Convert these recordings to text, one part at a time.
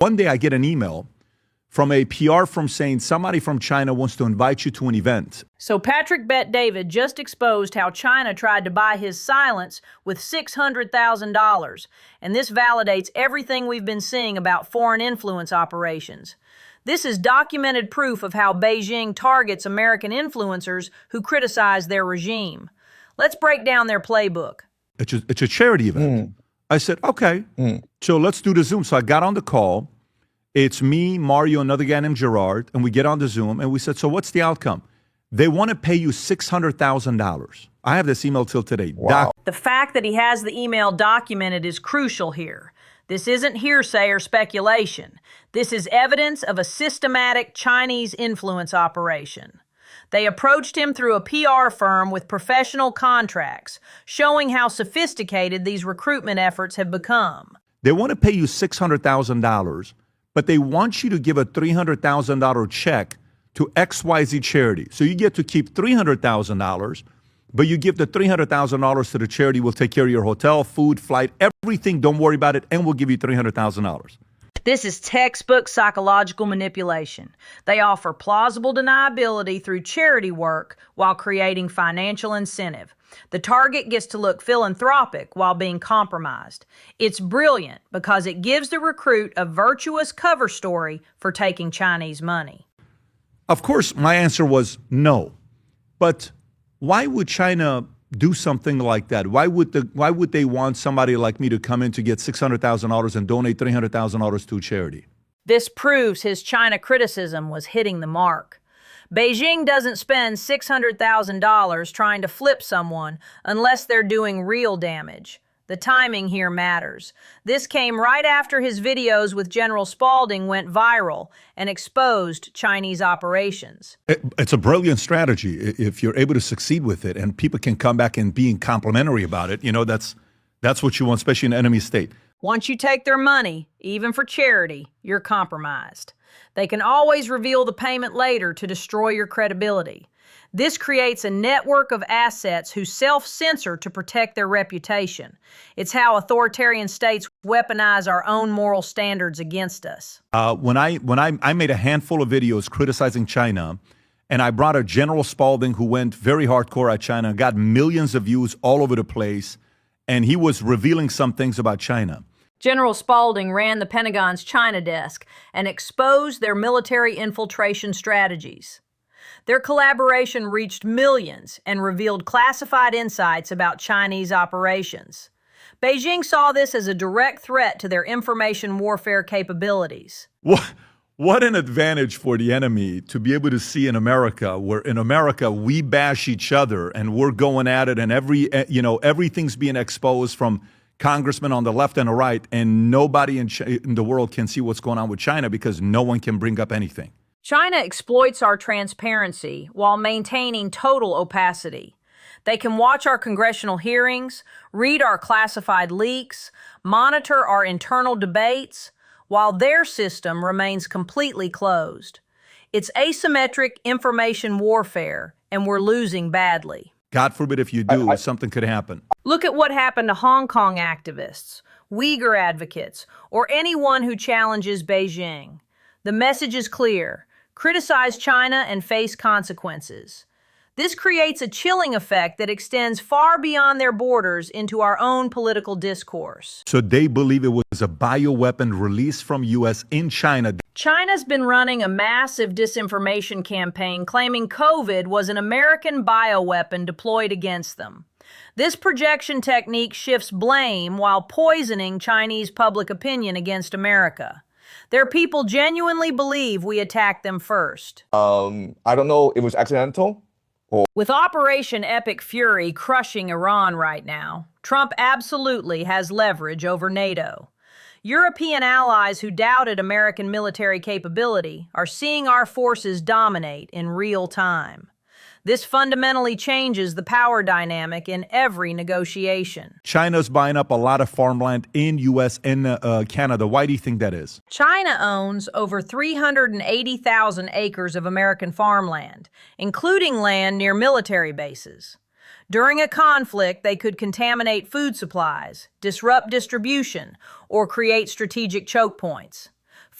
One day I get an email from a PR firm saying somebody from China wants to invite you to an event. So Patrick Bet-David just exposed how China tried to buy his silence with $600,000. And this validates everything we've been seeing about foreign influence operations. This is documented proof of how Beijing targets American influencers who criticize their regime. Let's break down their playbook. It's a charity event. I said, okay, so let's do the Zoom. So I got on the call. It's me, Mario, another guy named Gerard, and we get on the Zoom, and we said, so what's the outcome? They want to pay you $600,000. I have this email till today. Wow. The fact that he has the email documented is crucial here. This isn't hearsay or speculation. This is evidence of a systematic Chinese influence operation. They approached him through a PR firm with professional contracts, showing how sophisticated these recruitment efforts have become. They want to pay you $600,000, but they want you to give a $300,000 check to XYZ charity. So you get to keep $300,000, but you give the $300,000 to the charity. We'll take care of your hotel, food, flight, everything. Don't worry about it, and we'll give you $300,000. This is textbook psychological manipulation. They offer plausible deniability through charity work while creating financial incentive. The target gets to look philanthropic while being compromised. It's brilliant because it gives the recruit a virtuous cover story for taking Chinese money. Of course, my answer was no. But why would China do something like that? Why would they want somebody like me to come in to get $600,000 and donate $300,000 to a charity? This proves his China criticism was hitting the mark. Beijing doesn't spend $600,000 trying to flip someone unless they're doing real damage. The timing here matters. This came right after his videos with General Spalding went viral and exposed Chinese operations. It's a brilliant strategy if you're able to succeed with it and people can come back and being complimentary about it. You know, that's what you want, especially in an enemy state. Once you take their money, even for charity, you're compromised. They can always reveal the payment later to destroy your credibility. This creates a network of assets who self-censor to protect their reputation. It's how authoritarian states weaponize our own moral standards against us. When I made a handful of videos criticizing China, and I brought a General Spalding who went very hardcore at China, got millions of views all over the place, and he was revealing some things about China. General Spalding ran the Pentagon's China desk and exposed their military infiltration strategies. Their collaboration reached millions and revealed classified insights about Chinese operations. Beijing saw this as a direct threat to their information warfare capabilities. What an advantage for the enemy to be able to see in America, where in America we bash each other and we're going at it, and everything's being exposed from congressmen on the left and the right, and nobody in the world can see what's going on with China because no one can bring up anything. China exploits our transparency while maintaining total opacity. They can watch our congressional hearings, read our classified leaks, monitor our internal debates, while their system remains completely closed. It's asymmetric information warfare, and we're losing badly. God forbid if you do, something could happen. Look at what happened to Hong Kong activists, Uyghur advocates, or anyone who challenges Beijing. The message is clear. Criticize China and face consequences. This creates a chilling effect that extends far beyond their borders into our own political discourse. So they believe it was a bioweapon released from U.S. in China. China's been running a massive disinformation campaign claiming COVID was an American bioweapon deployed against them. This projection technique shifts blame while poisoning Chinese public opinion against America. Their people genuinely believe we attacked them first. I don't know if it was accidental. With Operation Epic Fury crushing Iran right now, Trump absolutely has leverage over NATO. European allies who doubted American military capability are seeing our forces dominate in real time. This fundamentally changes the power dynamic in every negotiation. China's buying up a lot of farmland in U.S. and Canada. Why do you think that is? China owns over 380,000 acres of American farmland, including land near military bases. During a conflict, they could contaminate food supplies, disrupt distribution, or create strategic choke points.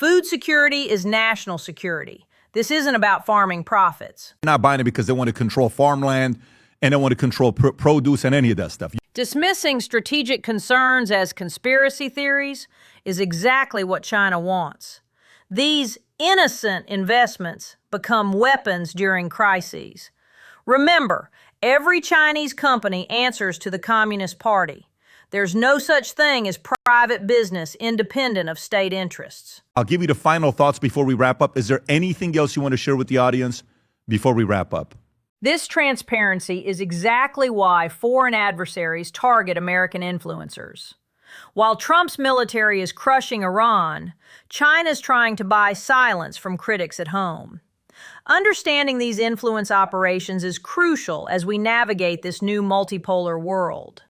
Food security is national security. This isn't about farming profits. They're not buying it because they want to control farmland and they want to control produce and any of that stuff. Dismissing strategic concerns as conspiracy theories is exactly what China wants. These innocent investments become weapons during crises. Remember, every Chinese company answers to the Communist Party. There's no such thing as private business independent of state interests. I'll give you the final thoughts before we wrap up. Is there anything else you want to share with the audience before we wrap up? This transparency is exactly why foreign adversaries target American influencers. While Trump's military is crushing Iran, China's trying to buy silence from critics at home. Understanding these influence operations is crucial as we navigate this new multipolar world.